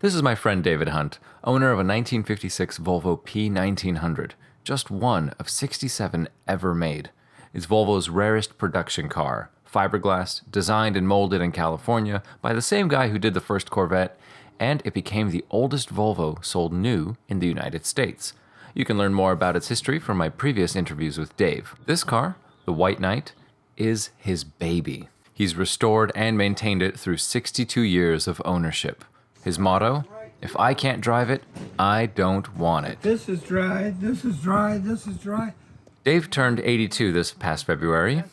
This is my friend David Hunt, owner of a 1956 Volvo P1900, just one of 67 ever made. It's Volvo's rarest production car, fiberglass, designed and molded in California by the same guy who did the first Corvette, and it became the oldest Volvo sold new in the United States. You can learn more about its history from my previous interviews with Dave. This car, the White Knight, is his baby. He's restored and maintained it through 62 years of ownership. His motto, if I can't drive it, I don't want it. This is dry, this is dry, this is dry. Dave turned 82 this past February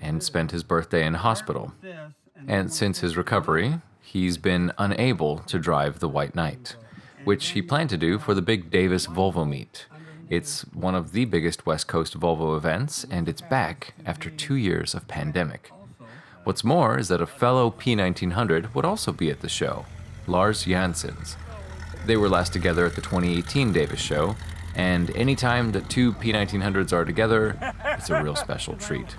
and spent his birthday in hospital. And since his recovery, he's been unable to drive the White Knight, which he planned to do for the big Davis Volvo meet. It's one of the biggest West Coast Volvo events, and it's back after 2 years of pandemic. What's more is that a fellow P1900 would also be at the show, Lars Janssens. They were last together at the 2018 Davis show, and anytime that two P1900s are together, it's a real special treat.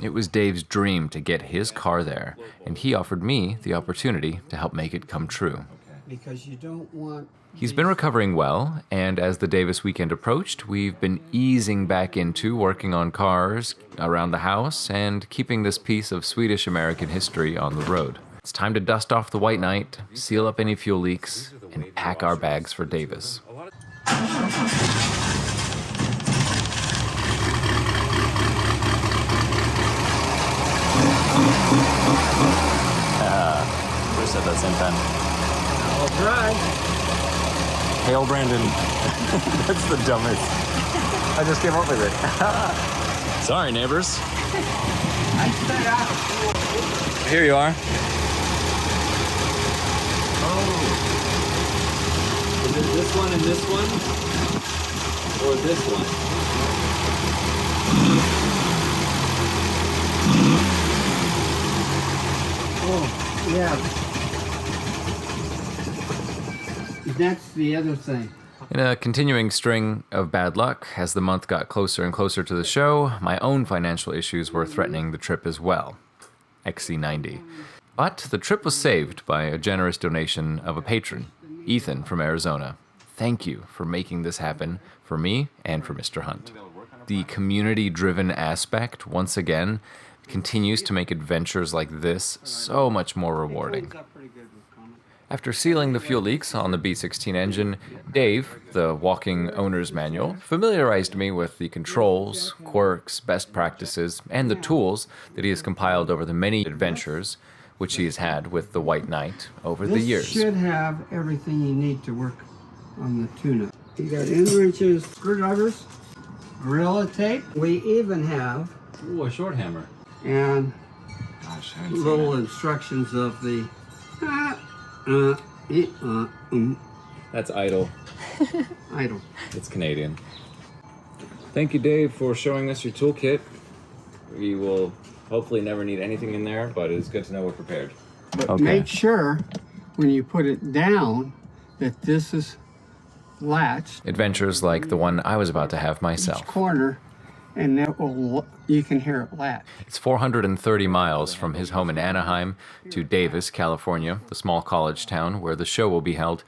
It was Dave's dream to get his car there, and he offered me the opportunity to help make it come true. Because you don't want... He's been recovering well, and as the Davis weekend approached, we've been easing back into working on cars around the house and keeping this piece of Swedish-American history on the road. It's time to dust off the White Knight, seal up any fuel leaks, and pack our bags for Davis. We said that same time. All dry. Hail Brandon. That's the dumbest. I just came up with it. Sorry, neighbors. I set out. Here you are. Oh. Is it this one and this one? Or this one? Oh, yeah. That's the other thing. In a continuing string of bad luck, as the month got closer and closer to the show, my own financial issues were threatening the trip as well. XC90. But the trip was saved by a generous donation of a patron, Ethan from Arizona. Thank you for making this happen for me and for Mr. Hunt. The community-driven aspect, once again, continues to make adventures like this so much more rewarding. After sealing the fuel leaks on the B16 engine, Dave, the walking owner's manual, familiarized me with the controls, quirks, best practices, and the tools that he has compiled over the many adventures which he has had with the White Knight over the years. This should have everything you need to work on the tuna. You got end wrenches, screwdrivers, Gorilla tape. We even have... Ooh, a short hammer. And Gosh, little instructions of the... That's idle. idle. It's Canadian. Thank you, Dave, for showing us your toolkit. We will hopefully never need anything in there, but it's good to know we're prepared. But make sure when you put it down that this is latched. Adventures like the one I was about to have myself. Each corner, and that will, you can hear it latch. It's 430 miles from his home in Anaheim to Davis, California, the small college town where the show will be held.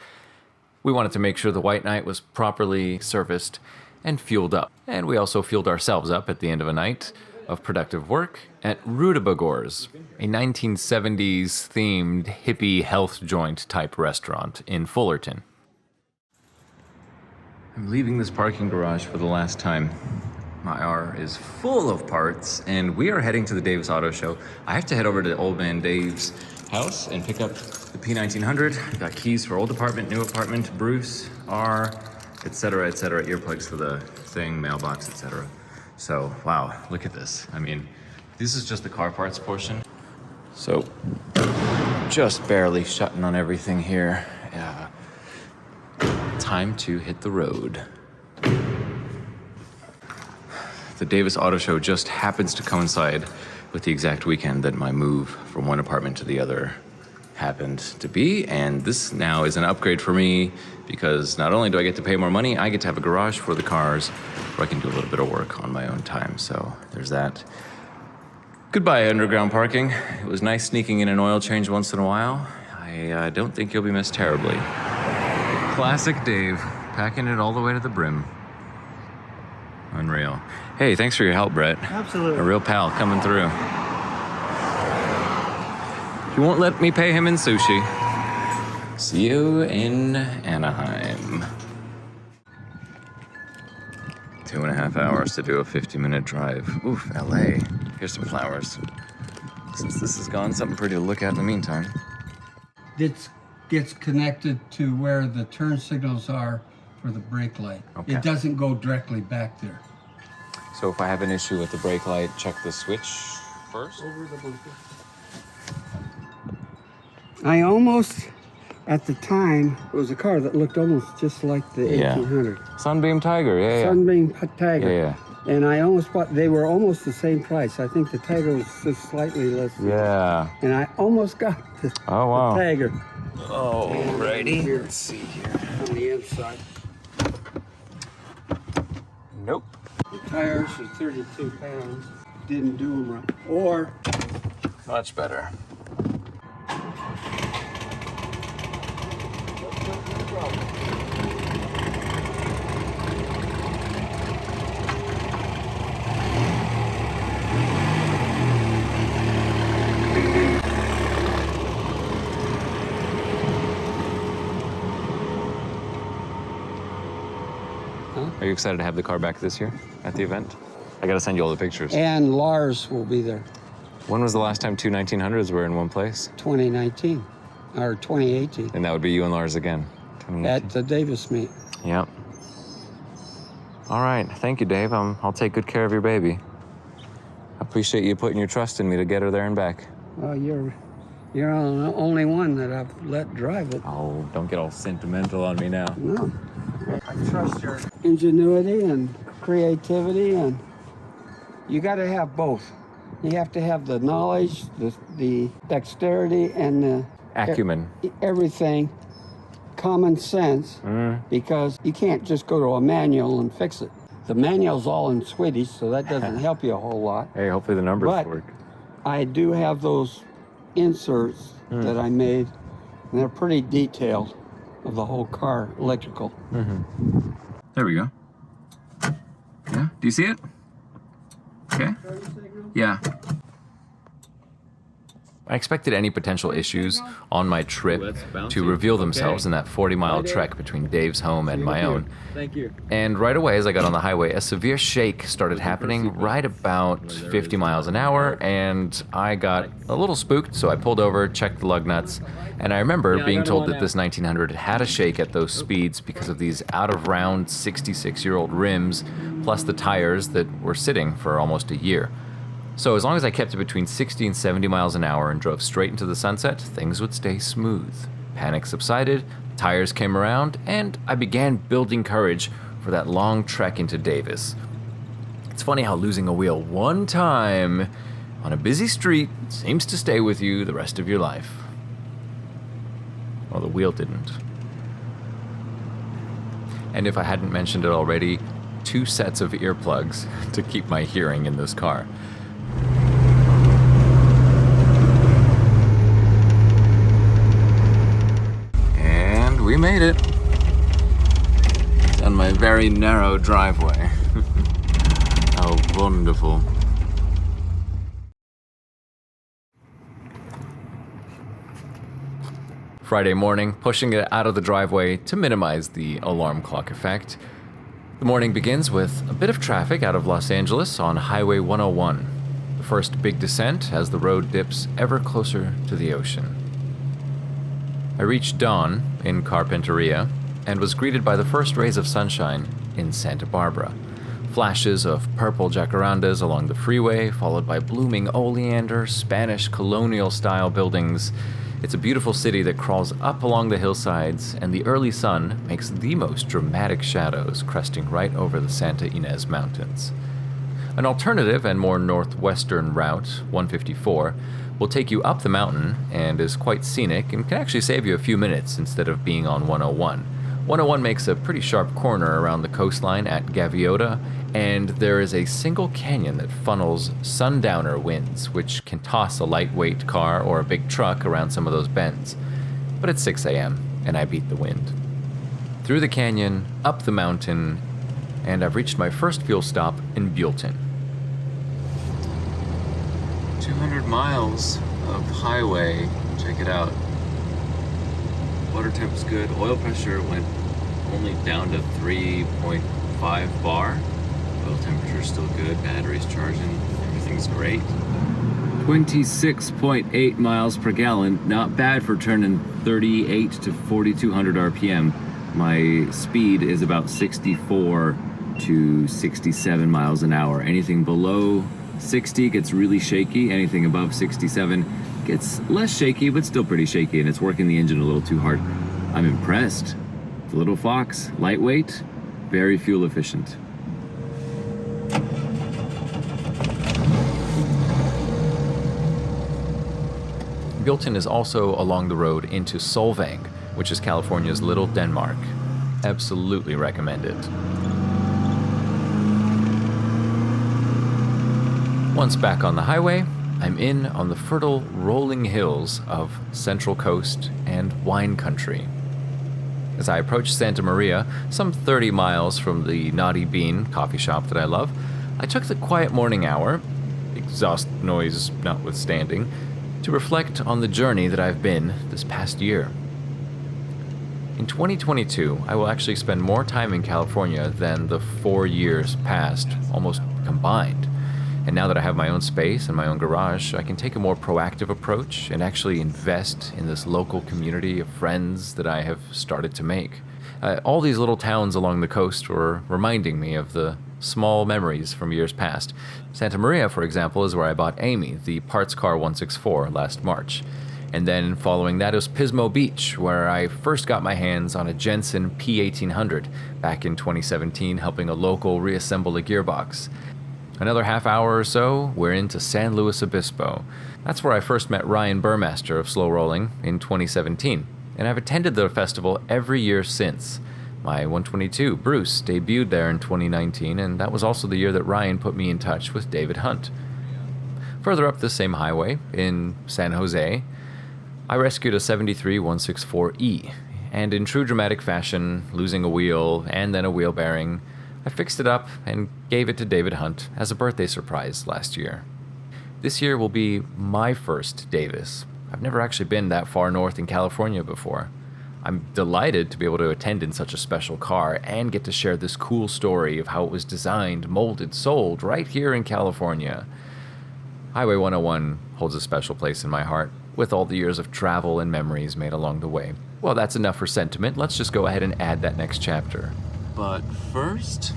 We wanted to make sure the White Knight was properly serviced and fueled up. And we also fueled ourselves up at the end of a night of productive work at Rudabagor's, a 1970s themed hippie health joint type restaurant in Fullerton. I'm leaving this parking garage for the last time. My R is full of parts, and we are heading to the Davis Auto Show. I have to head over to old man Dave's house and pick up the P1900. I've got keys for old apartment, new apartment, Bruce, R, etc., earplugs for the thing, mailbox, etc. So, wow, look at this. I mean, this is just the car parts portion. So, just barely shutting on everything here. Time to hit the road. The Davis Auto Show just happens to coincide with the exact weekend that my move from one apartment to the other happened to be, and this now is an upgrade for me because not only do I get to pay more money, I get to have a garage for the cars where I can do a little bit of work on my own time, so there's that. Goodbye, underground parking. It was nice sneaking in an oil change once in a while. I I don't think you'll be missed terribly. Classic Dave, packing it all the way to the brim. Unreal. Hey, thanks for your help, Brett. Absolutely. A real pal coming through. He won't let me pay him in sushi. See you in Anaheim. 2.5 hours to do a 50-minute drive. Oof, LA. Here's some flowers. Since this is gone, something pretty to look at in the meantime. It gets connected to where the turn signals are for the brake light. Okay. It doesn't go directly back there. So if I have an issue with the brake light, check the switch first? Over the bumper. I almost, at the time, it was a car that looked almost just like the 1800. Sunbeam Tiger, yeah. Sunbeam Tiger. Yeah. And I almost bought, they were almost the same price. I think the Tiger was just slightly less. Yeah. And I almost got the, Oh, wow. the Tiger. Alrighty. Here. Let's see here. On the inside. Nope. The tires are 32 pounds. Didn't do them right. Or Much better. Are you excited to have the car back this year at the event? I gotta send you all the pictures. and Lars will be there. When was the last time two 1900s were in one place? 2019 or 2018 And that would be you and Lars again. 2019. at the Davis meet. Yep. All right. Thank you, Dave. I'll take good care of your baby. I appreciate you putting your trust in me to get her there and back. Well, you're the only one that I've let drive it. Oh, don't get all sentimental on me now. No, I trust your ingenuity and creativity, and you got to have both. You have to have the knowledge, the dexterity, and the Acumen. everything, common sense, because you can't just go to a manual and fix it. The manual's all in Swedish, so that doesn't help you a whole lot. Hey, hopefully the numbers But work. I do have those inserts that I made, and they're pretty detailed of the whole car, electrical. There we go. Yeah. Do you see it? Okay. Yeah. I expected any potential issues on my trip to reveal themselves in that 40-mile trek between Dave's home and my own. Thank you. And right away, as I got on the highway, a severe shake started happening right about 50 miles an hour, and I got a little spooked, so I pulled over, checked the lug nuts, and I remember being told that this 1900 had a shake at those speeds because of these out-of-round 66-year-old rims, plus the tires that were sitting for almost a year. So as long as I kept it between 60 and 70 miles an hour and drove straight into the sunset, things would stay smooth. Panic subsided, tires came around, and I began building courage for that long trek into Davis. It's funny how losing a wheel one time on a busy street seems to stay with you the rest of your life. Well, the wheel didn't. And if I hadn't mentioned it already, 2 sets of earplugs to keep my hearing in this car. And we made it. On my very narrow driveway. How wonderful. Friday morning, pushing it out of the driveway to minimize the alarm clock effect. The morning begins with a bit of traffic out of Los Angeles on Highway 101. The first big descent as the road dips ever closer to the ocean. I reached dawn in Carpinteria and was greeted by the first rays of sunshine in Santa Barbara. Flashes of purple jacarandas along the freeway, followed by blooming oleander, Spanish colonial-style buildings. It's a beautiful city that crawls up along the hillsides, and the early sun makes the most dramatic shadows cresting right over the Santa Ynez Mountains. An alternative and more northwestern route, 154, will take you up the mountain and is quite scenic and can actually save you a few minutes instead of being on 101. 101 makes a pretty sharp corner around the coastline at Gaviota, and there is a single canyon that funnels sundowner winds, which can toss a lightweight car or a big truck around some of those bends. but it's 6 a.m. and I beat the wind. Through the canyon, up the mountain, and I've reached my first fuel stop in Buellton. 200 miles of highway. Check it out. Water temp's good. Oil pressure went only down to 3.5 bar. Oil temperature's still good. Battery's charging. Everything's great. 26.8 miles per gallon. Not bad for turning 38 to 4,200 RPM. My speed is about 64 to 67 miles an hour. Anything below 60 gets really shaky. Anything above 67 gets less shaky, but still pretty shaky, and it's working the engine a little too hard. I'm impressed. The little Fox, lightweight, very fuel efficient. Buellton is also along the road into Solvang, which is California's Little Denmark. Absolutely recommend it. Once back on the highway, I'm in on the fertile rolling hills of Central Coast and wine country. As I approach Santa Maria, some 30 miles from the Naughty Bean coffee shop that I love, I took the quiet morning hour, exhaust noise notwithstanding, to reflect on the journey that I've been this past year. In 2022, I will actually spend more time in California than the 4 years past, almost combined. And now that I have my own space and my own garage, I can take a more proactive approach and actually invest in this local community of friends that I have started to make. All these little towns along the coast were reminding me of the small memories from years past. Santa Maria, for example, is where I bought Amy, the parts car 164, last March. And then following that, it was Pismo Beach, where I first got my hands on a Jensen P1900 back in 2017, helping a local reassemble a gearbox. Another half hour or so, we're into San Luis Obispo. That's where I first met Ryan Burmaster of SLORolling in 2017, and I've attended the festival every year since. My 122, Bruce, debuted there in 2019, and that was also the year that Ryan put me in touch with David Hunt. Further up the same highway, in San Jose, I rescued a 73 164E, and in true dramatic fashion, losing a wheel and then a wheel bearing, I fixed it up and gave it to David Hunt as a birthday surprise last year. This year will be my first Davis. I've never actually been that far north in California before. I'm delighted to be able to attend in such a special car and get to share this cool story of how it was designed, molded, sold right here in California. Highway 101 holds a special place in my heart, with all the years of travel and memories made along the way. Well, that's enough for sentiment. Let's just go ahead and add that next chapter. But first,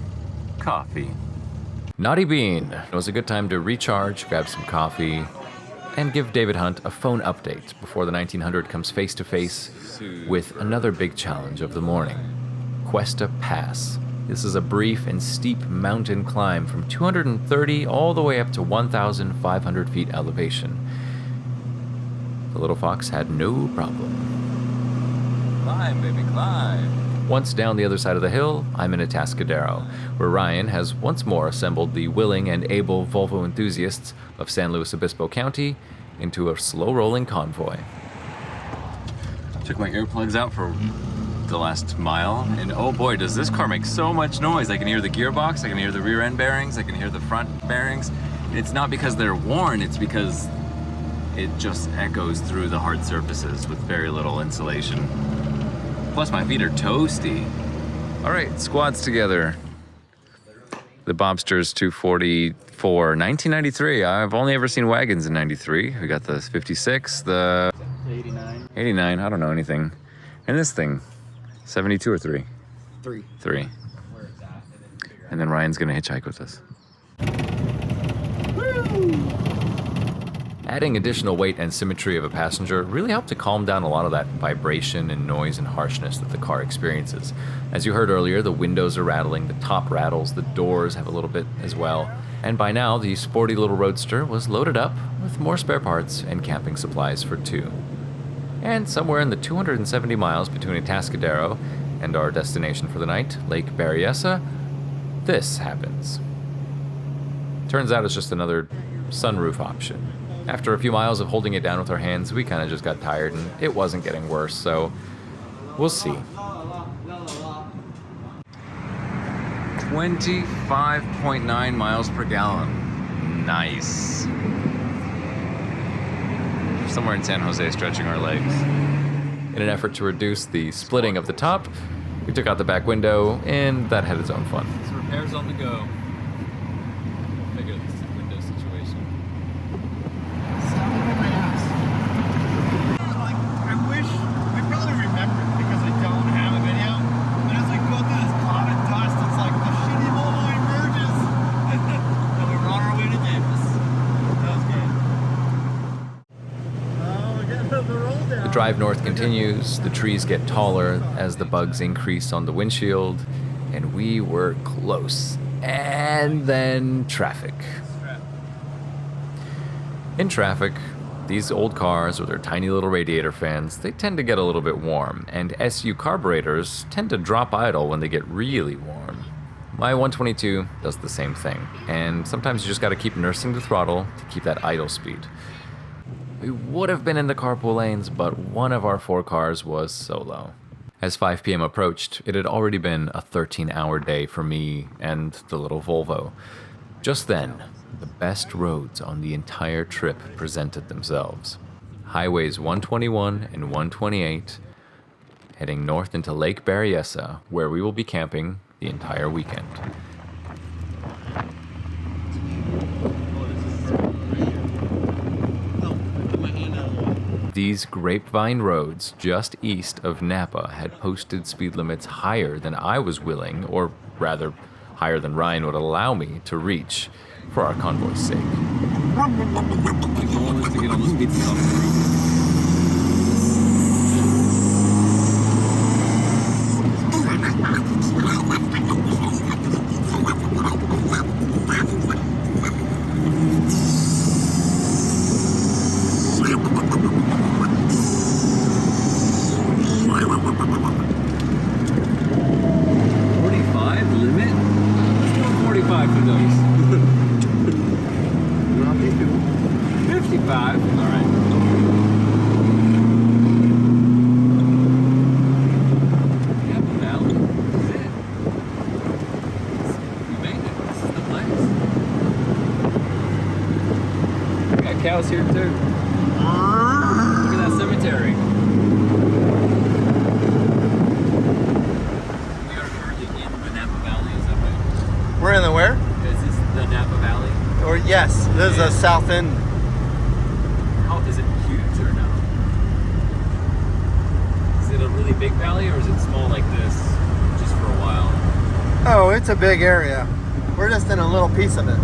coffee. Naughty Bean. It was a good time to recharge, grab some coffee, and give David Hunt a phone update before the 1900 comes face to face with another big challenge of the morning, Cuesta Pass. This is a brief and steep mountain climb from 230 all the way up to 1,500 feet elevation. The little fox had no problem. Climb, baby, climb. Once down the other side of the hill, I'm in Atascadero, where Ryan has once more assembled the willing and able Volvo enthusiasts of San Luis Obispo County into a slow-rolling convoy. Took my earplugs out for the last mile, and oh boy, does this car make so much noise. I can hear the gearbox, I can hear the rear end bearings, I can hear the front bearings. It's not because they're worn, it's because it just echoes through the hard surfaces with very little insulation. Plus my feet are toasty. All right, squads together. The Bobster's 244, 1993. I've only ever seen wagons in 93. We got the 56, the 89, I don't know anything. And this thing, 72 or 3? 3. And then Ryan's gonna hitchhike with us. Woo! Adding additional weight and symmetry of a passenger really helped to calm down a lot of that vibration and noise and harshness that the car experiences. As you heard earlier, the windows are rattling, the top rattles, the doors have a little bit as well. And by now, the sporty little roadster was loaded up with more spare parts and camping supplies for 2. And somewhere in the 270 miles between Atascadero and our destination for the night, Lake Berryessa, this happens. Turns out it's just another sunroof option. After a few miles of holding it down with our hands, we kind of just got tired and it wasn't getting worse, so we'll see. 25.9 miles per gallon. Nice. Somewhere in San Jose stretching our legs. In an effort to reduce the splitting of the top, we took out the back window, and that had its own fun. So repairs on the go. Figure this window situation. I wish I probably remember it because I don't have a video. But as I go through this cloud of dust, it's like the shitty Volvo emerges. And we were on our way to Davis. That was good. Oh, we're getting the roll down. The drive north continues, the trees get taller as the bugs increase on the windshield, and we were close. And then traffic. In traffic, these old cars with their tiny little radiator fans, they tend to get a little bit warm, and SU carburetors tend to drop idle when they get really warm. My 122 does the same thing, and sometimes you just gotta keep nursing the throttle to keep that idle speed. We would have been in the carpool lanes, but one of our 4 cars was solo. As 5 p.m. approached, it had already been a 13-hour day for me and the little Volvo. Just then, the best roads on the entire trip presented themselves. Highways 121 and 128, heading north into Lake Berryessa, where we will be camping the entire weekend. These grapevine roads just east of Napa had posted speed limits higher than I was willing, or rather, higher than Ryan would allow me to reach for our convoy's sake. My goal is to get on the speed bump. 45 limit? Let's go 45 for those. 55. All right. Napa Valley. This is it. We made it. This is the place. We got cows here too. Look at that cemetery. We are currently in the Napa Valley. Is that right? We're in the where? Is this the Napa Valley? Or yes, this is the south end. Is it huge or no? Is it a really big valley or is it small like this just for a while? Oh, it's a big area. We're just in a little piece of it.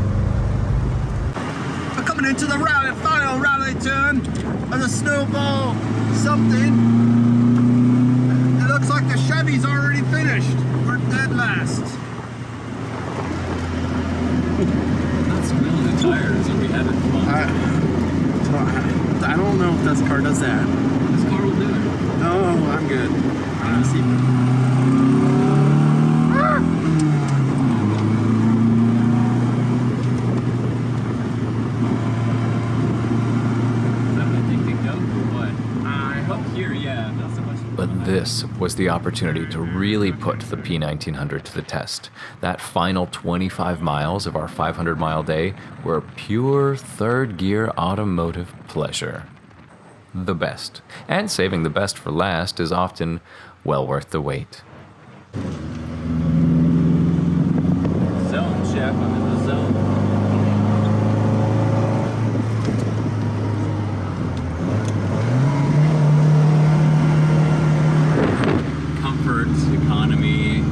We're coming into the final rally turn of the snowball something. It looks like the Chevy's already finished. We're dead last. Not squealing the tires. Are we having fun? I don't know if this car does that. This car will do it. Oh, I'm good. I'm see. Is that what they think of or what? Up here, yeah. Not so much. But this was the opportunity to really put the P1900 to the test. That final 25 miles of our 500-mile day were pure third-gear automotive pleasure. The best. And saving the best for last is often well worth the wait. Zone, chef. I'm in the zone. Comfort, economy,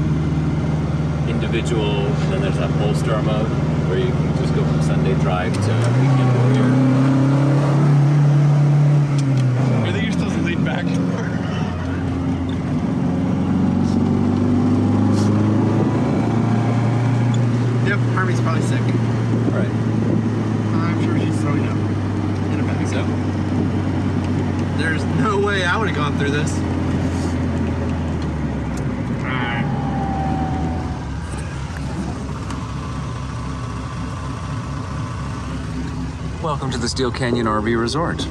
individual, and then there's that Polestar mode where you can just go from Sunday drive to weekend warrior. I think you're supposed to lean back. Yep, Harvey's probably sick. Right. I'm sure she's throwing up in a bag. So, There's no way I would have gone through this. Well, Welcome to the Steel Canyon RV Resort.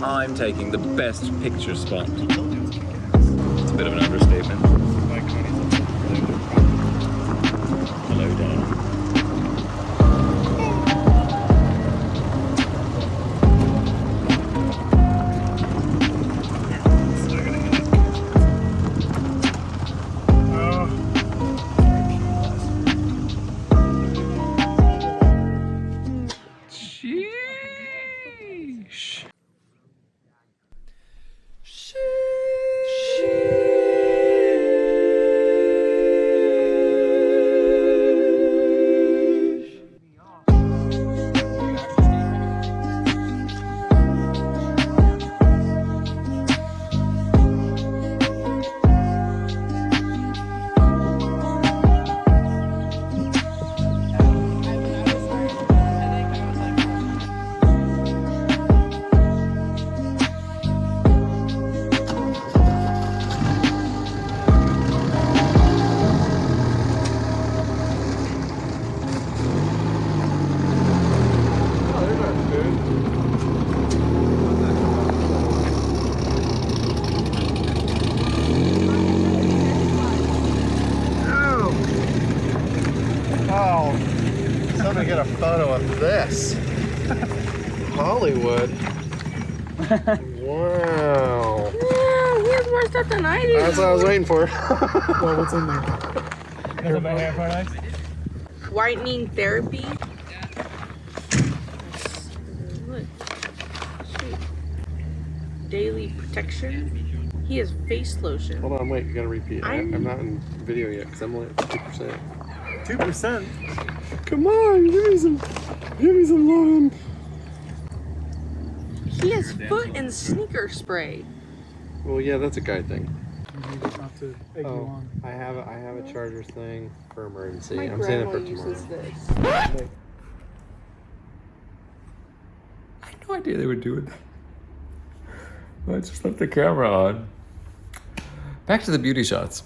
I'm taking the best picture spot. It's a bit of an understatement. Hello, Dan. Somebody get a photo of this. Hollywood. Wow. Yeah, he has more stuff than I do. That's what I was waiting for. Well, what's in there? Nothing but hair products? Whitening therapy. Look. Shoot. Daily protection. He has face lotion. Hold on, wait, you gotta repeat. I'm not in video yet because I'm only at 2%. 2%? Come on, give me some loving. He has foot and sneaker spray. Well, yeah, that's a guy thing. Oh, I have a charger thing for emergency. My I'm saying it grandma for tomorrow. uses this. I had no idea they would do it. Well, I just left the camera on. Back to the beauty shots.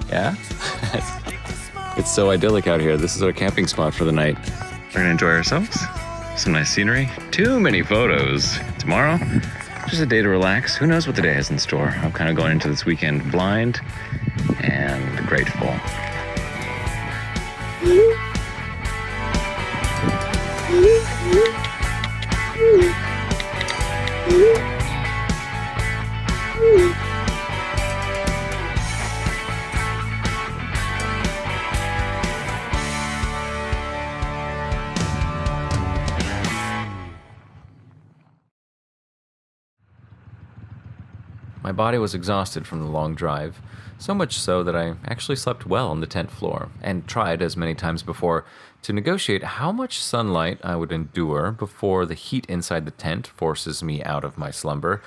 Yeah? It's so idyllic out here. This is our camping spot for the night. We're gonna enjoy ourselves. Some nice scenery. Too many photos. Tomorrow, just a day to relax. Who knows what the day has in store? I'm kind of going into this weekend blind and grateful. My body was exhausted from the long drive, so much so that I actually slept well on the tent floor, and tried, as many times before, to negotiate how much sunlight I would endure before the heat inside the tent forces me out of my slumber.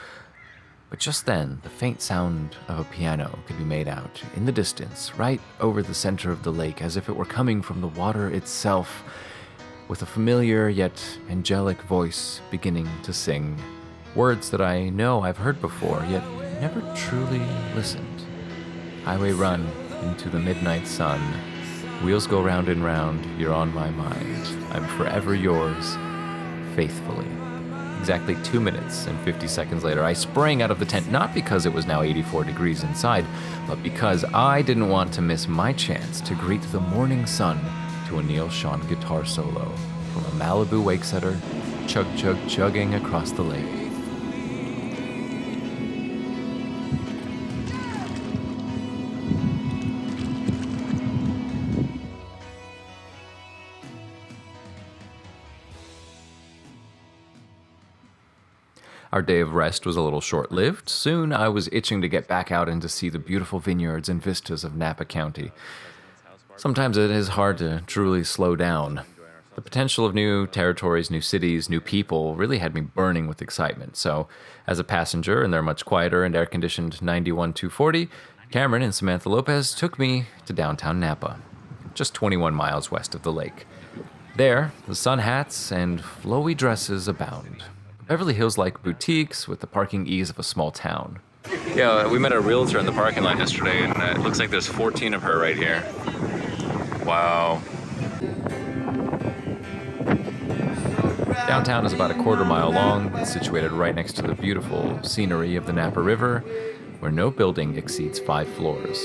But just then, the faint sound of a piano could be made out, in the distance, right over the center of the lake, as if it were coming from the water itself, with a familiar yet angelic voice beginning to sing. Words that I know I've heard before, yet never truly listened. Highway run into the midnight sun. Wheels go round and round, you're on my mind. I'm forever yours, faithfully. Exactly 2 minutes and 50 seconds later, I sprang out of the tent, not because it was now 84 degrees inside, but because I didn't want to miss my chance to greet the morning sun to a Neil Schon guitar solo from a Malibu wake setter, chug chug chugging across the lake. Our day of rest was a little short-lived. Soon I was itching to get back out and to see the beautiful vineyards and vistas of Napa County. Sometimes it is hard to truly slow down. The potential of new territories, new cities, new people really had me burning with excitement. So, as a passenger in their much quieter and air-conditioned 91-240, Cameron and Samantha Lopez took me to downtown Napa, just 21 miles west of the lake. There, the sun hats and flowy dresses abound. Beverly Hills-like boutiques with the parking ease of a small town. Yeah, we met a realtor in the parking lot yesterday, and it looks like there's 14 of her right here. Wow. Downtown is about a quarter mile long. It's situated right next to the beautiful scenery of the Napa River, where no building exceeds 5 floors.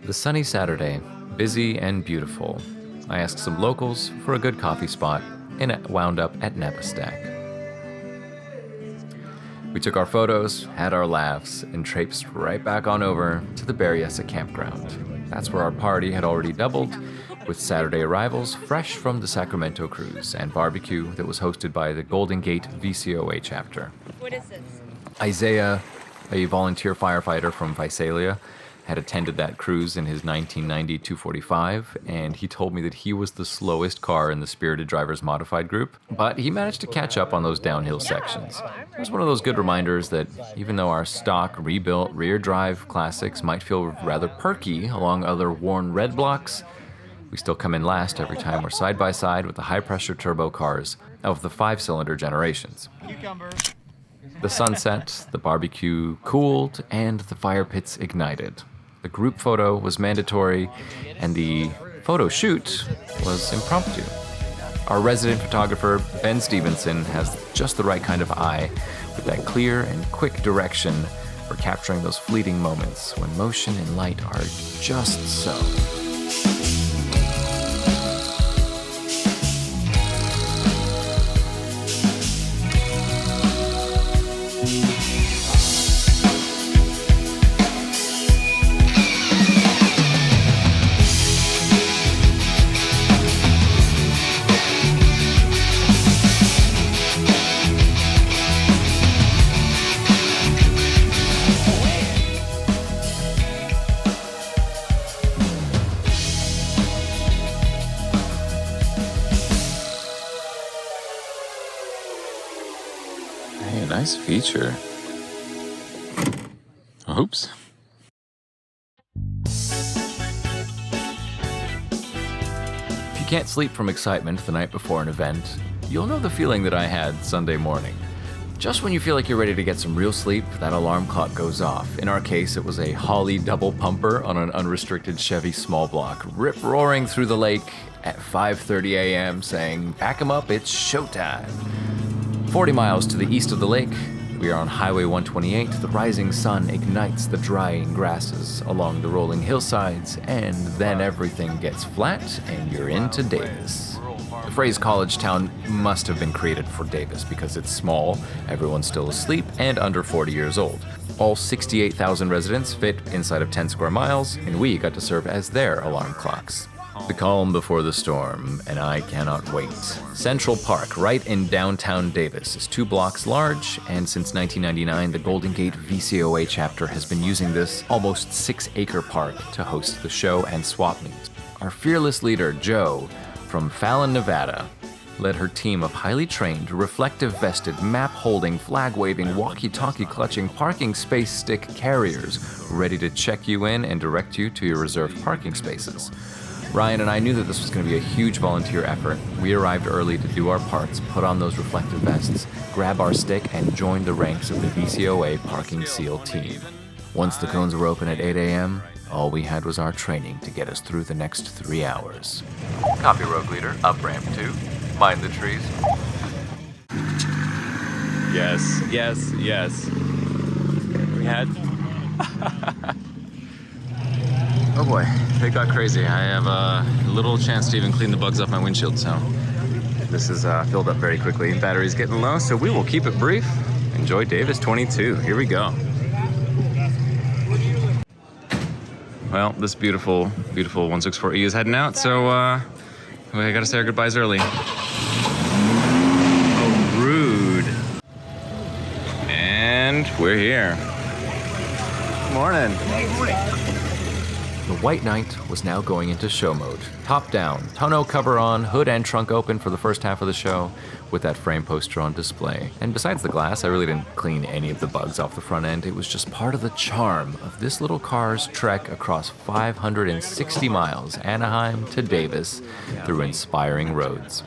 The sunny Saturday, busy and beautiful. I asked some locals for a good coffee spot and it wound up at Napa Stack. We took our photos, had our laughs, and traipsed right back on over to the Berryessa Campground. That's where our party had already doubled, with Saturday arrivals fresh from the Sacramento cruise and barbecue that was hosted by the Golden Gate VCOA chapter. What is this? Isaiah, a volunteer firefighter from Visalia, had attended that cruise in his 1990 245, and he told me that he was the slowest car in the Spirited Drivers Modified group, but he managed to catch up on those downhill sections. It was one of those good reminders that even though our stock, rebuilt, rear-drive classics might feel rather perky along other worn red blocks, we still come in last every time we're side-by-side with the high-pressure turbo cars of the 5-cylinder generations. The sunset, the barbecue cooled, and the fire pits ignited. The group photo was mandatory, and the photo shoot was impromptu. Our resident photographer, Ben Stevenson, has just the right kind of eye with that clear and quick direction for capturing those fleeting moments when motion and light are just so. Hey, nice feature. Oops. If you can't sleep from excitement the night before an event, you'll know the feeling that I had Sunday morning. Just when you feel like you're ready to get some real sleep, that alarm clock goes off. In our case, it was a Holley double pumper on an unrestricted Chevy small block, rip-roaring through the lake at 5:30 a.m. saying, "Pack 'em up, it's showtime." 40 miles to the east of the lake, we are on Highway 128. The rising sun ignites the drying grasses along the rolling hillsides, and then everything gets flat and you're into Davis. The phrase college town must have been created for Davis because it's small, everyone's still asleep, and under 40 years old. All 68,000 residents fit inside of 10 square miles, and we got to serve as their alarm clocks. The calm before the storm, and I cannot wait. Central Park, right in downtown Davis, is 2 blocks large, and since 1999, the Golden Gate VCOA chapter has been using this almost 6-acre park to host the show and swap meets. Our fearless leader, Jo, from Fallon, Nevada, led her team of highly trained, reflective-vested, map-holding, flag-waving, walkie-talkie-clutching, parking space stick carriers ready to check you in and direct you to your reserved parking spaces. Ryan and I knew that this was going to be a huge volunteer effort. We arrived early to do our parts, put on those reflective vests, grab our stick, and join the ranks of the VCOA Parking SEAL team. Once the cones were open at 8 a.m., all we had was our training to get us through the next 3 hours. Copy, Rogue Leader. Up ramp 2. Mind the trees. Yes, yes, yes. We had... Oh boy, it got crazy. I have little chance to even clean the bugs off my windshield, so this is filled up very quickly. Battery's getting low, so we will keep it brief. Enjoy Davis 22. Here we go. Well, this beautiful, beautiful 164E is heading out, so we gotta say our goodbyes early. And we're here. Morning. The White Knight was now going into show mode. Top down, tonneau cover on, hood and trunk open for the first half of the show, with that frame poster on display. And besides the glass, I really didn't clean any of the bugs off the front end. It was just part of the charm of this little car's trek across 560 miles, Anaheim to Davis, through inspiring roads.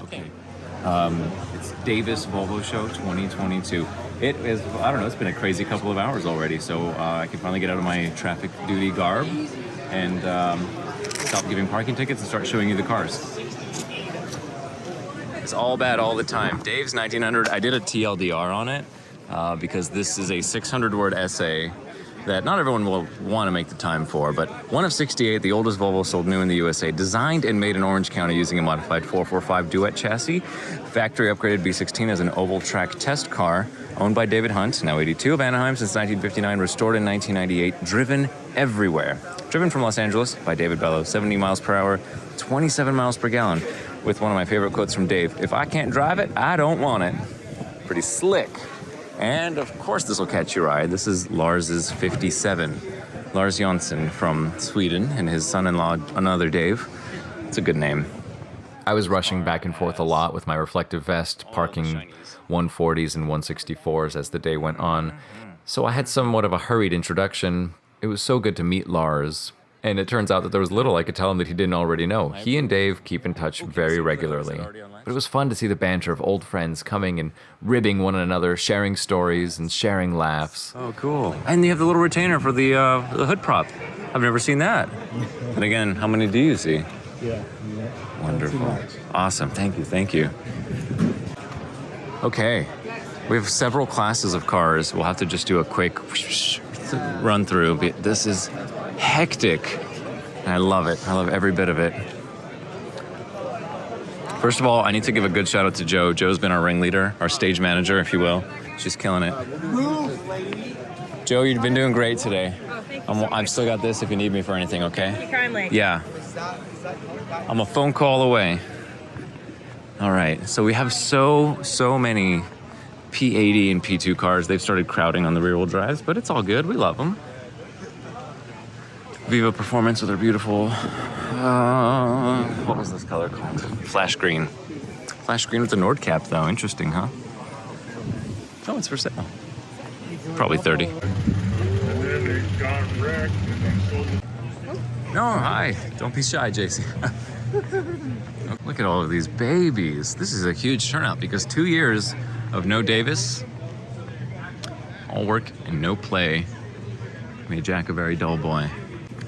It's Davis Volvo Show 2022. It is, I don't know, it's been a crazy couple of hours already, so I can finally get out of my traffic duty garb and stop giving parking tickets and start showing you the cars. It's all bad all the time. Dave's 1900, I did a TLDR on it because this is a 600-word essay that not everyone will want to make the time for, but one of 68, the oldest Volvo sold new in the USA, designed and made in Orange County using a modified 445 Duet chassis, factory upgraded B16 as an oval track test car, owned by David Hunt, now 82 of Anaheim since 1959, restored in 1998, driven everywhere. Driven from Los Angeles by David Bello, 70 miles per hour, 27 miles per gallon, with one of my favorite quotes from Dave, "If I can't drive it, I don't want it." Pretty slick. And of course this will catch your eye. This is Lars's 57. Lars Jonsson from Sweden and his son-in-law, another Dave. It's a good name. I was rushing back and forth a lot with my reflective vest, parking 140s and 164s as the day went on. So I had somewhat of a hurried introduction. It was so good to meet Lars. And it turns out that there was little I could tell him that he didn't already know. He and Dave keep in touch very regularly. But it was fun to see the banter of old friends coming and ribbing one another, sharing stories and sharing laughs. Oh, cool. And you have the little retainer for the hood prop. I've never seen that. And again, how many do you see? Yeah. Wonderful. Awesome. Thank you. Thank you. Okay. We have several classes of cars. We'll have to just do a quick run through. This is hectic. And I love it. I love every bit of it. First of all, I need to give a good shout out to Jo. Jo's been our ringleader, our stage manager, if you will. She's killing it. Jo, you've been doing great today. Oh, thank you. I've still got this if you need me for anything, okay? Thank you kindly. Yeah. I'm a phone call away. All right. So we have so many P80 and P2 cars. They've started crowding on the rear-wheel drives, but it's all good. We love them. Viva Performance with our beautiful, what was this color called? Flash green. Flash green with the Nord cap, though. Interesting, huh? Oh, it's for sale. Probably 30. No, hi. Don't be shy, JC. Look at all of these babies. This is a huge turnout because 2 years of no Davis, all work and no play, made Jack a very dull boy.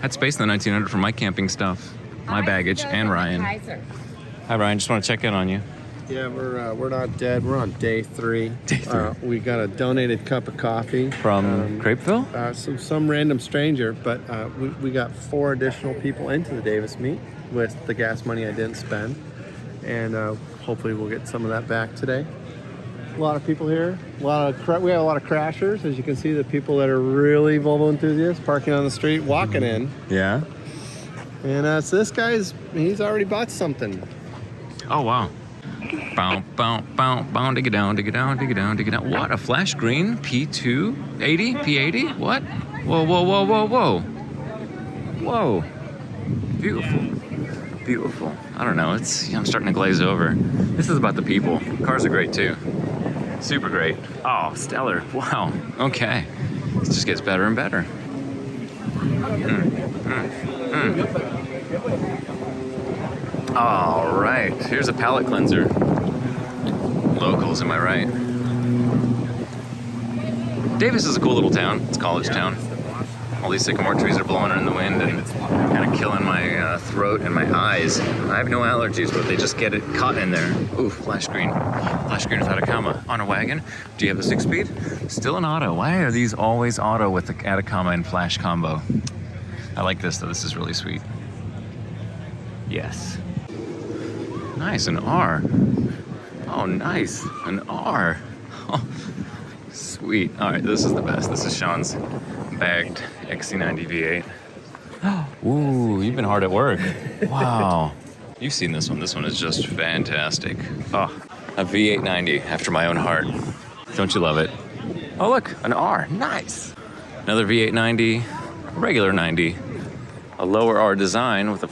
Had space in the 1900 for my camping stuff, my baggage, and Ryan. Hi, Ryan. Just want to check in on you. Yeah, we're not dead. We're on day 3. Day 3. We got a donated cup of coffee From Crepeville? some random stranger, but we got 4 additional people into the Davis meet with the gas money I didn't spend, and hopefully we'll get some of that back today. A lot of people here. We have a lot of crashers, as you can see. The people that are really Volvo enthusiasts parking on the street, walking in, Yeah. and so this guy's he's already bought something. Oh, wow. Bow, bow, bow, bow, dig it down, dig it down, dig it down, dig it down. What, a flash green P280? P80? What? Whoa, whoa, whoa, whoa, whoa. Whoa. Beautiful. Beautiful. I don't know, I'm starting to glaze over. This is about the people. Cars are great too. Super great. Oh, stellar. Wow. Okay. This just gets better and better. All right. Here's a palate cleanser. Locals, am I right? Davis is a cool little town. It's a college town. All these sycamore trees are blowing in the wind and kind of killing my throat and my eyes. I have no allergies, but they just get it caught in there. Ooh, flash green. Flash green without a comma. On a wagon. Do you have a 6-speed? Still an auto. Why are these always auto with the add a comma and flash combo? I like this, though. This is really sweet. Yes. Nice, an R. Oh, nice. An R. Oh, sweet. All right, this is the best. This is Sean's bagged XC90 V8. Ooh, you've been hard at work. Wow. You've seen this one. This one is just fantastic. Oh, a V890 after my own heart. Don't you love it? Oh look, an R, nice. Another V890, regular 90. A lower R design with a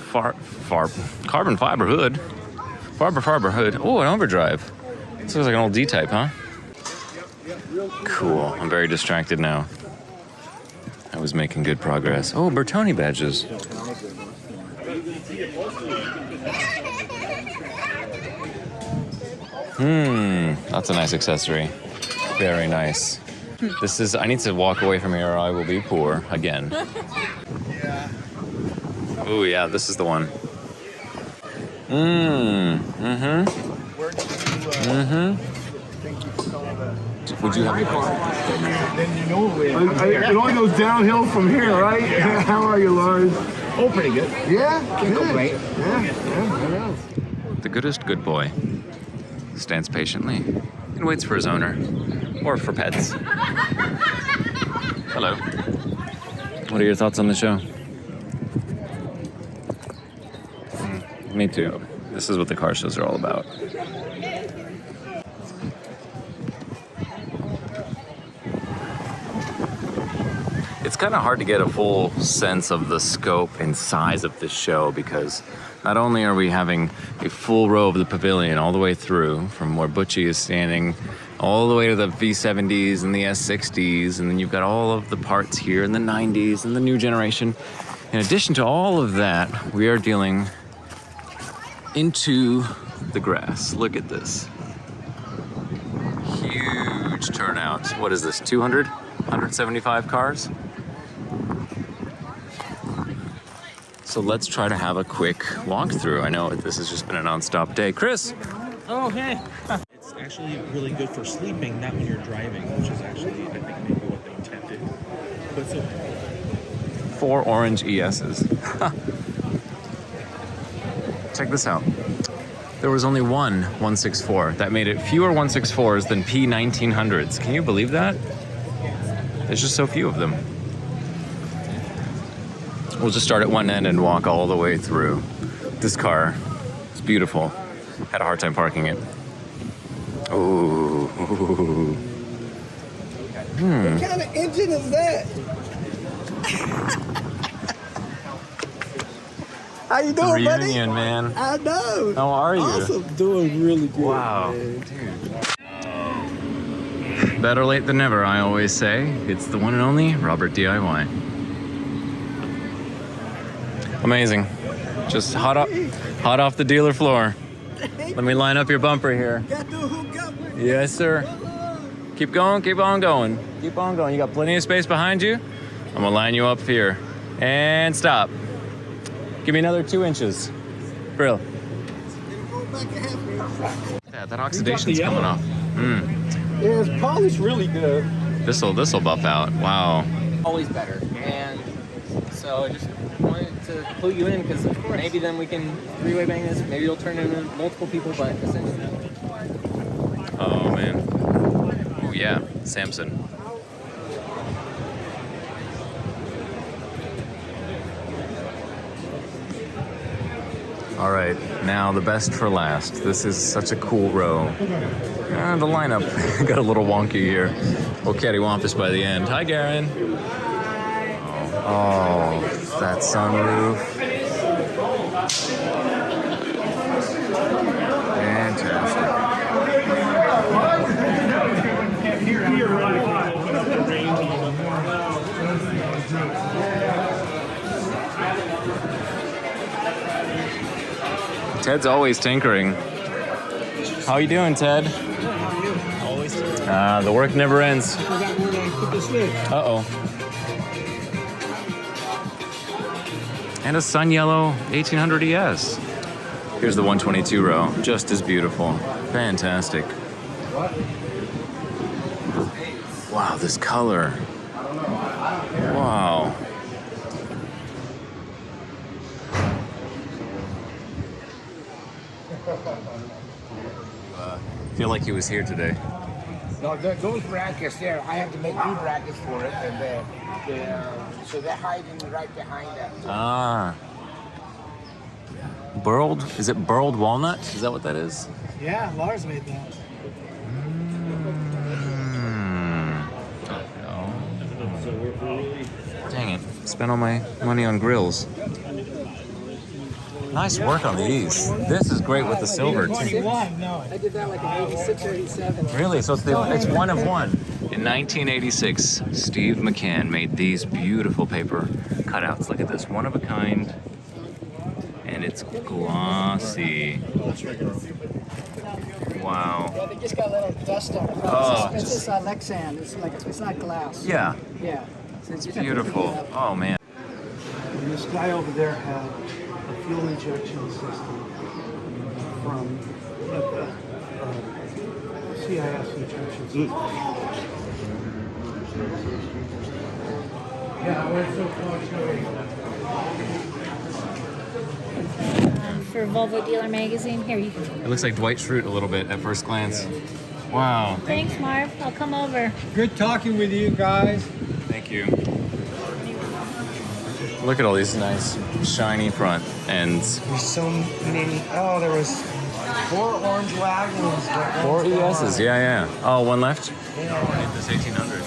carbon fiber hood. Fiber hood. Oh, an overdrive. This looks like an old D-Type, huh? Cool, I'm very distracted now. I was making good progress. Oh, Bertoni badges. That's a nice accessory. Very nice. This is, I need to walk away from here or I will be poor again. Oh yeah, this is the one. Would you have a car? Then you know it only goes downhill from here, right? How are you, Lars? Oh, pretty good. Yeah? Can't complain. Yeah. The goodest good boy stands patiently and waits for his owner or for pets. Hello. What are your thoughts on the show? Me too. This is what the car shows are all about. It's kind of hard to get a full sense of the scope and size of this show because not only are we having a full row of the pavilion all the way through from where Butchie is standing all the way to the V70s and the S60s, and then you've got all of the parts here in the 90s and the new generation. In addition to all of that, we are dealing into the grass. Look at this. Huge turnout. What is this, 200? 175 cars? So let's try to have a quick walkthrough. I know this has just been a non-stop day. Chris! Oh, hey. It's actually really good for sleeping, not when you're driving, which is actually, I think, maybe what they intended. But it's okay. 4 orange ESs. Check this out. There was only one 164. That made it fewer 164s than P1900s. Can you believe that? There's just so few of them. We'll just start at one end and walk all the way through. This car is beautiful. Had a hard time parking it. Ooh. What kind of engine is that? How you doing, buddy? Reunion, man. I know. How are you? Awesome. Doing really good. Wow. Man. Dude. Better late than never, I always say. It's the one and only Robert DIY. Amazing. Just hot off the dealer floor. Let me line up your bumper here. Got to hook up with me. Yes, sir. Keep going, keep on going. Keep on going. You got plenty of space behind you. I'm gonna line you up here. And stop. Give me another 2 inches. Brill. Go back a half inch. Yeah, that oxidation's coming off. Yeah, it's polished really good. This'll buff out. Wow. Always better, and so I just wanted to clue you in because maybe then we can three-way bang this. Maybe it'll turn into multiple people, but essentially. Oh man. Oh yeah, Samson. All right, now the best for last. This is such a cool row. The lineup got a little wonky here. We'll cattywampus by the end. Hi, Garen. Oh, that sunroof. Fantastic. Ted's always tinkering. How you doing, Ted? Always. The work never ends. I forgot where to put the switch. Uh-oh. And a sun yellow 1800 ES. Here's the 122 row, just as beautiful. Fantastic. Wow, this color. Wow. Feel like he was here today. No, those brackets there, I have to make new brackets for it, and so they're hiding right behind that. Ah. Burled? Is it burled walnut? Is that what that is? Yeah, Lars made that. So we're really... Dang it. Spent all my money on grills. Nice work on these. This is great with the silver too. I did that like in 86 or 87. Really? So it's one of one. In 1986, Steve McCann made these beautiful paper cutouts. Look at this, one of a kind. And it's glossy. Wow. Yeah, they just got a little dust on it. Oh, It's just Lexan. It's not glass. Yeah, Yeah. So it's beautiful. Oh man. And this guy over there had a fuel injection system from the CIS injection system. Yeah, I went so far. For Volvo Dealer Magazine, here you go. It looks like Dwight Schrute a little bit at first glance. Wow. Thanks, Marv. I'll come over. Good talking with you guys. Thank you. Look at all these nice shiny front ends. There's so many. Oh, there was 4 orange wagons. 4 ESs, yeah. Oh, one left? Yeah. This 1800.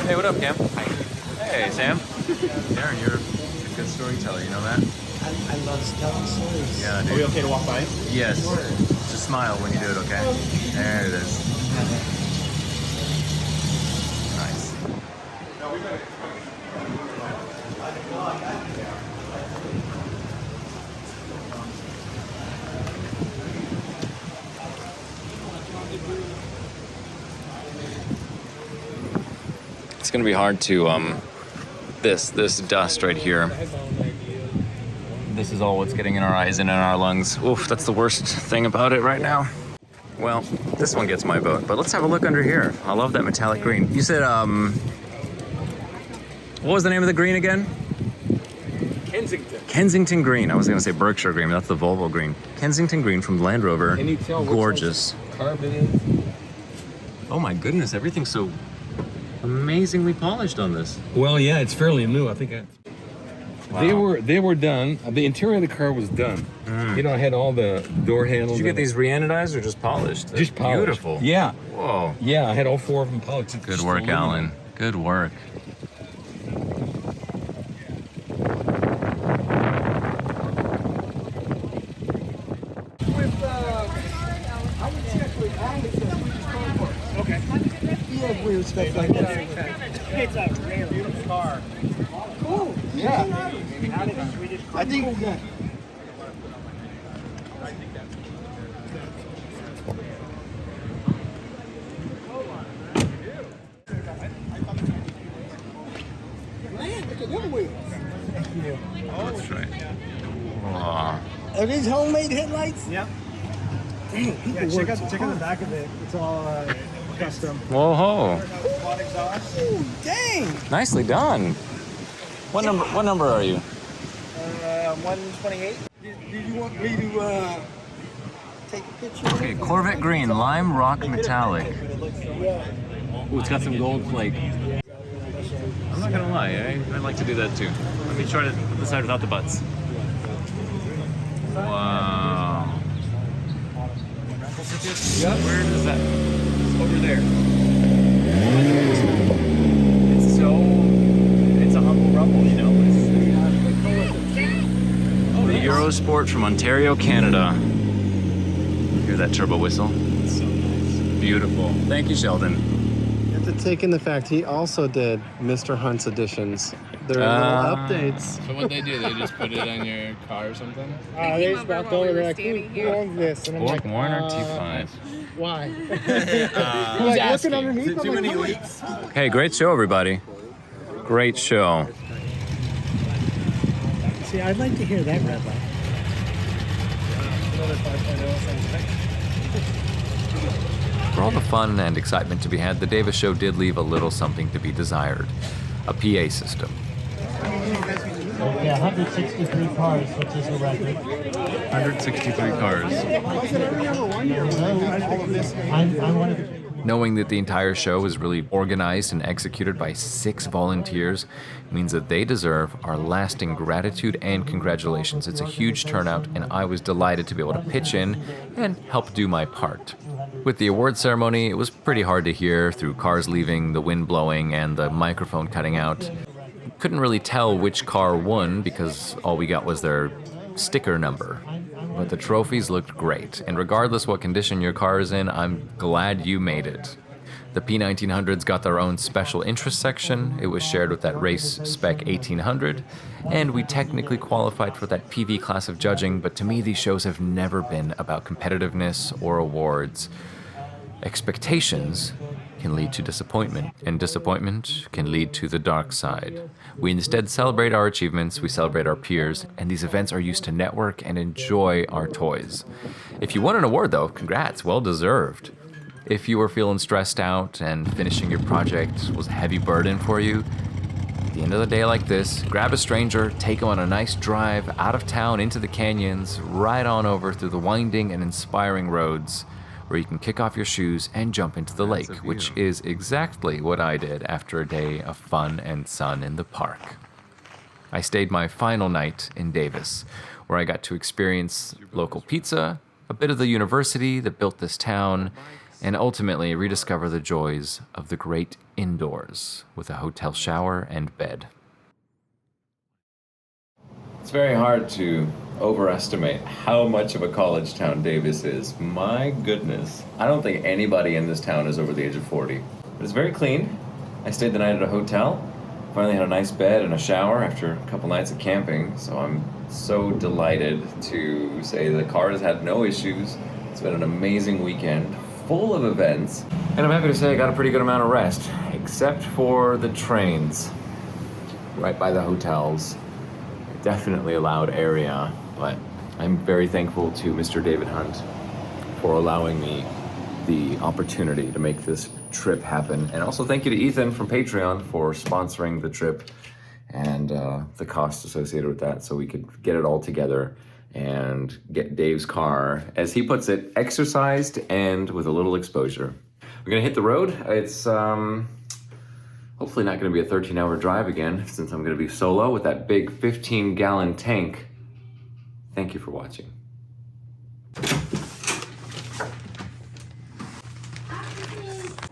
Hey, what up, Cam? Hey, Sam. Darren, you're a good storyteller, you know that? I love telling stories. Yeah, dude. Are we okay to walk by? Yes. Just smile when you do it, okay? There it is. Nice. It's gonna be hard to this dust right here. This is all what's getting in our eyes and in our lungs. Oof, that's the worst thing about it right now. Well, this one gets my vote, but let's have a look under here. I love that metallic green. You said, what was the name of the green again? Kensington. Kensington green. I was gonna say Berkshire green, but that's the Volvo green. Kensington green from Land Rover. Can you tell gorgeous. Carbon is? Oh my goodness, everything's so amazingly polished on this. Well, yeah, it's fairly new. I think they were done. The interior of the car was done. You know, I had all the door handles. Did you get these re-anodized or just polished? Just polished. Beautiful. Yeah. Whoa. Yeah, I had all 4 of them polished. Good work, Alan. Good work. Yeah, weird stuff like that. It's a rare, beautiful car. Cool. Yeah. I think. Man, look at them wheels. That's right. Wow. Are these homemade headlights? Yep. Dang, Yeah, check out the back of it. It's all custom. Whoa ho. Oh, dang. Nicely done. What number are you? 128. Did you want me to take a picture? Okay, Corvette green, lime rock metallic. Ooh, it's got some gold flake. I'm not gonna lie, I'd like to do that too. Let me try to put the side without the butts. Wow. Yep. Where is that? Over there. It's a humble rumble, you know? The VolvoSport from Ontario, Canada. Hear that turbo whistle? So nice. Beautiful. Thank you, Sheldon. You have to take in the fact he also did Mr. Hunt's editions. There are little updates. So what they do, they just put it on your car or something? They just walked over, they're like, who owns this? And I'm Borg like, Warner T5. why? Who's Like, asking? looking underneath, Is it too I'm many like, leaks? Hey, great show, everybody. Great show. see, I'd like to hear that red light. For all the fun and excitement to be had, the Davis Show did leave a little something to be desired. A PA system. Yeah, 163 cars, which is a record. 163 cars. I wanted to Knowing that the entire show is really organized and executed by 6 volunteers means that they deserve our lasting gratitude and congratulations. It's a huge turnout, and I was delighted to be able to pitch in and help do my part. With the award ceremony, it was pretty hard to hear through cars leaving, the wind blowing, and the microphone cutting out. Couldn't really tell which car won because all we got was their sticker number. But the trophies looked great, and regardless what condition your car is in, I'm glad you made it. The P1900s got their own special interest section. It was shared with that race spec 1800, and we technically qualified for that PV class of judging, but to me these shows have never been about competitiveness or awards. Expectations can lead to disappointment, and disappointment can lead to the dark side. We instead celebrate our achievements, we celebrate our peers, and these events are used to network and enjoy our toys. If you won an award though, congrats, well deserved. If you were feeling stressed out and finishing your project was a heavy burden for you, at the end of the day like this, grab a stranger, take them on a nice drive out of town into the canyons, ride on over through the winding and inspiring roads, where you can kick off your shoes and jump into the lake, which is exactly what I did after a day of fun and sun in the park. I stayed my final night in Davis, where I got to experience local pizza, a bit of the university that built this town, and ultimately rediscover the joys of the great indoors with a hotel shower and bed. It's very hard to overestimate how much of a college town Davis is. My goodness. I don't think anybody in this town is over the age of 40. But it's very clean. I stayed the night at a hotel. Finally had a nice bed and a shower after a couple nights of camping. So I'm so delighted to say the car has had no issues. It's been an amazing weekend, full of events. And I'm happy to say I got a pretty good amount of rest, except for the trains right by the hotels. Definitely a loud area, but I'm very thankful to Mr. David Hunt for allowing me the opportunity to make this trip happen. And also thank you to Ethan from Patreon for sponsoring the trip and the cost associated with that, so we could get it all together and get Dave's car, as he puts it, exercised and with a little exposure. We're gonna hit the road. It's hopefully not gonna be a 13-hour drive again, since I'm gonna be solo with that big 15-gallon tank. Thank you for watching.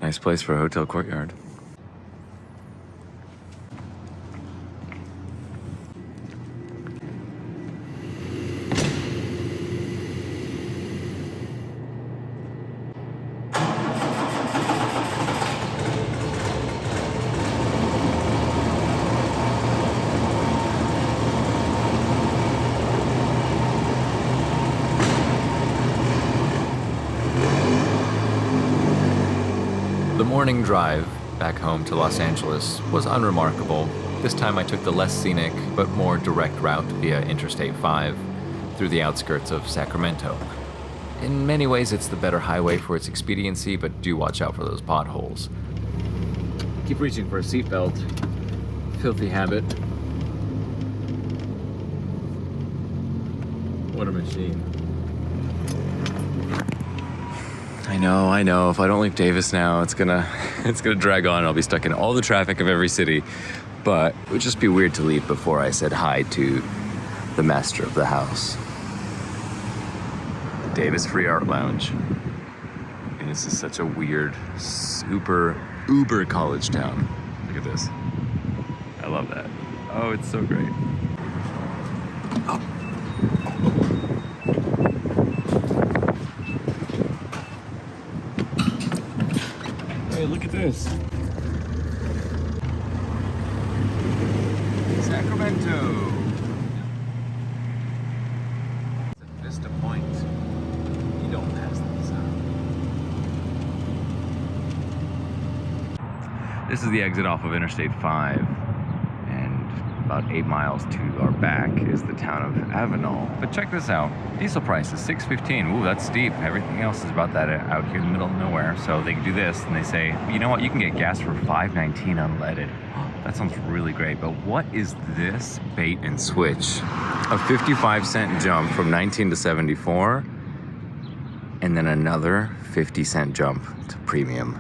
Nice place for a hotel courtyard. The morning drive back home to Los Angeles was unremarkable. This time I took the less scenic but more direct route via Interstate 5 through the outskirts of Sacramento. In many ways it's the better highway for its expediency, but do watch out for those potholes. Keep reaching for a seatbelt. Filthy habit. What a machine. I know. If I don't leave Davis now, it's gonna drag on. I'll be stuck in all the traffic of every city. But it would just be weird to leave before I said hi to the master of the house. The Davis Free Art Lounge. And this is such a weird, super, uber college town. Look at this. I love that. Oh, it's so great. Hey, look at this. Sacramento. It's a Vista Point. You don't pass these out. This is the exit off of Interstate 5. And about 8 miles to our back is the town of Avenal. But check this out. Diesel price is $6.15. Ooh, that's steep. Everything else is about that out here in the middle of nowhere. So they can do this and they say, you know what, you can get gas for $5.19 unleaded. That sounds really great, but what is this bait and switch? A 55-cent jump from 19 to 74, and then another 50-cent jump to premium.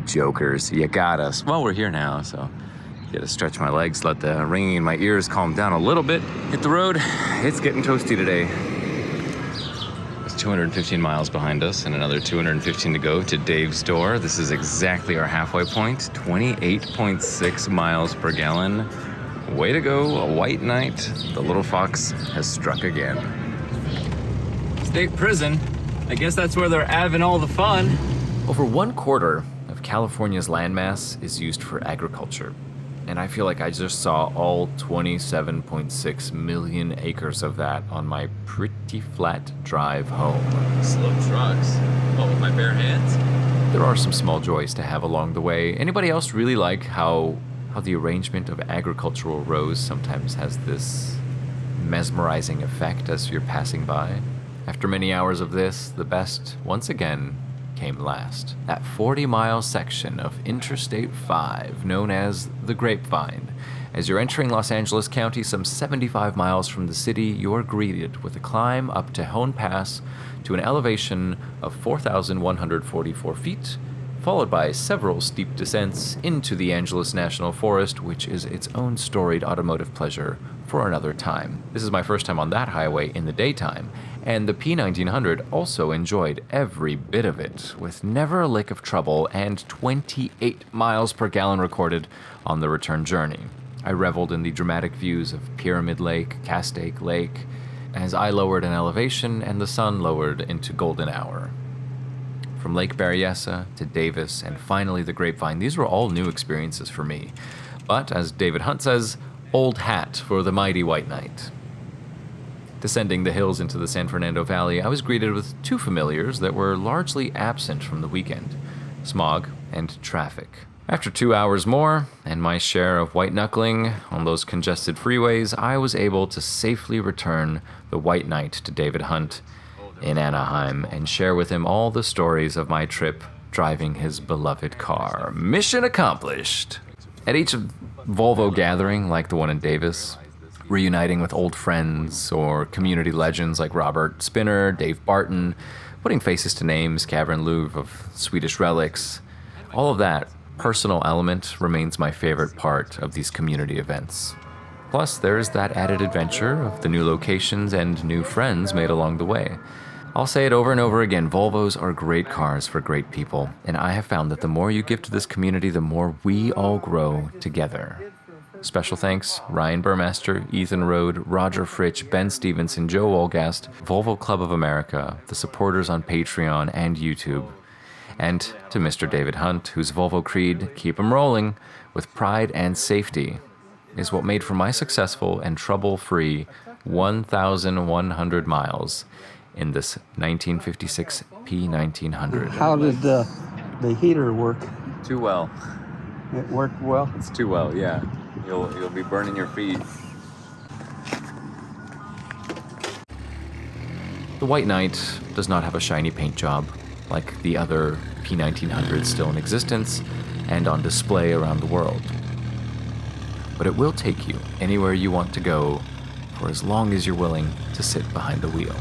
Jokers, you got us. Well, we're here now, so gotta stretch my legs, let the ringing in my ears calm down a little bit. Hit the road. It's getting toasty today. It's 215 miles behind us and another 215 to go to Dave's door. This is exactly our halfway point, 28.6 miles per gallon. Way to go, a white knight. The little fox has struck again. State prison. I guess that's where they're having all the fun. Over 1/4 of California's landmass is used for agriculture. And I feel like I just saw all 27.6 million acres of that on my pretty flat drive home. Slow trucks. Oh, with my bare hands? There are some small joys to have along the way. Anybody else really like how the arrangement of agricultural rows sometimes has this mesmerizing effect as you're passing by? After many hours of this, the best, once again, came last. That 40-mile section of Interstate 5, known as the Grapevine. As you're entering Los Angeles County, some 75 miles from the city, you're greeted with a climb up Tejon Pass to an elevation of 4,144 feet, followed by several steep descents into the Angeles National Forest, which is its own storied automotive pleasure for another time. This is my first time on that highway in the daytime, and the P1900 also enjoyed every bit of it, with never a lick of trouble and 28 miles per gallon recorded on the return journey. I reveled in the dramatic views of Pyramid Lake, Castaic Lake, as I lowered in elevation and the sun lowered into golden hour. From Lake Berryessa to Davis and finally the Grapevine, these were all new experiences for me. But, as David Hunt says, old hat for the mighty White Knight. Descending the hills into the San Fernando Valley, I was greeted with two familiars that were largely absent from the weekend: smog and traffic. After 2 hours more, and my share of white-knuckling on those congested freeways, I was able to safely return the White Knight to David Hunt in Anaheim and share with him all the stories of my trip driving his beloved car. Mission accomplished! At each Volvo gathering, like the one in Davis, reuniting with old friends or community legends like Robert Spinner, Dave Barton, putting faces to names, Cameron Louvre of Swedish Relics, all of that personal element remains my favorite part of these community events. Plus, there's that added adventure of the new locations and new friends made along the way. I'll say it over and over again, Volvos are great cars for great people, and I have found that the more you give to this community, the more we all grow together. Special thanks, Ryan Burmaster, Ethan Rode, Roger Fritch, Ben Stevenson, Joe Olgast, Volvo Club of America, the supporters on Patreon and YouTube, and to Mr. David Hunt, whose Volvo creed, keep 'em rolling, with pride and safety, is what made for my successful and trouble-free 1,100 miles in this 1956 P1900. How did the heater work? Too well. It worked well? It's too well, yeah. You'll be burning your feet. The White Knight does not have a shiny paint job like the other P1900s still in existence and on display around the world. But it will take you anywhere you want to go for as long as you're willing to sit behind the wheel.